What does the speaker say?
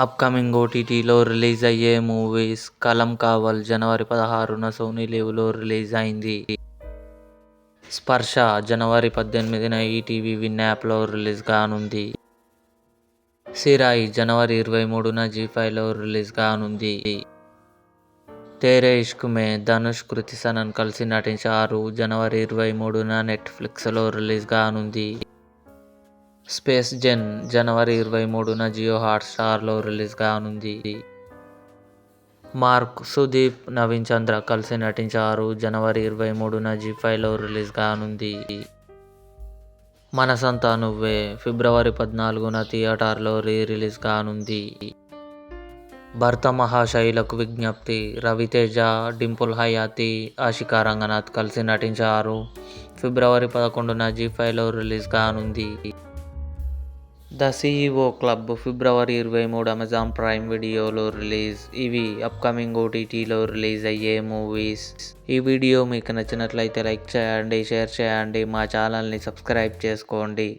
Upcoming ఓటీటీలో release అయ్యే movies. కలం కావల్ జనవరి 16న సోనీ లివ్లో రిలీజ్ అయింది. స్పర్శ జనవరి 18న ఈటీవీ విన్ యాప్లో రిలీజ్ కానుంది. సిరాయి జనవరి 23న జీ5లో రిలీజ్ కానుంది. తేరే ఇష్క్ మే ధనుష్, కృతి సనన్ కలిసి నటించారు. జనవరి 23న నెట్ఫ్లిక్స్లో రిలీజ్ కానుంది. స్పేస్ జెన్ జనవరి 23న జియో హాట్స్టార్లో రిలీజ్ కానుంది. మార్క్, సుదీప్, నవీన్ చంద్ర కలిసి నటించారు. జనవరి 23న జీ5లో రిలీజ్ కానుంది. మనసంతా నువ్వే ఫిబ్రవరి 14న థియేటర్లో రిలీజ్ కానుంది. భర్త మహాశైలకు విజ్ఞప్తి రవితేజ, డింపుల్ హయాతి, ఆషికా రంగనాథ్ కలిసి నటించారు. ఫిబ్రవరి 11న జీ5లో రిలీజ్ కానుంది. The CEO club February 23 Amazon prime వీడియోలో రిలీజ్. ఇవి అప్కమింగ్ ఓటీటీలో రిలీజ్ అయ్యే మూవీస్. ఈ వీడియో మీకు నచ్చినట్లయితే లైక్ చేయండి, షేర్ చేయండి, మా ఛానల్ని సబ్స్క్రైబ్ చేసుకోండి.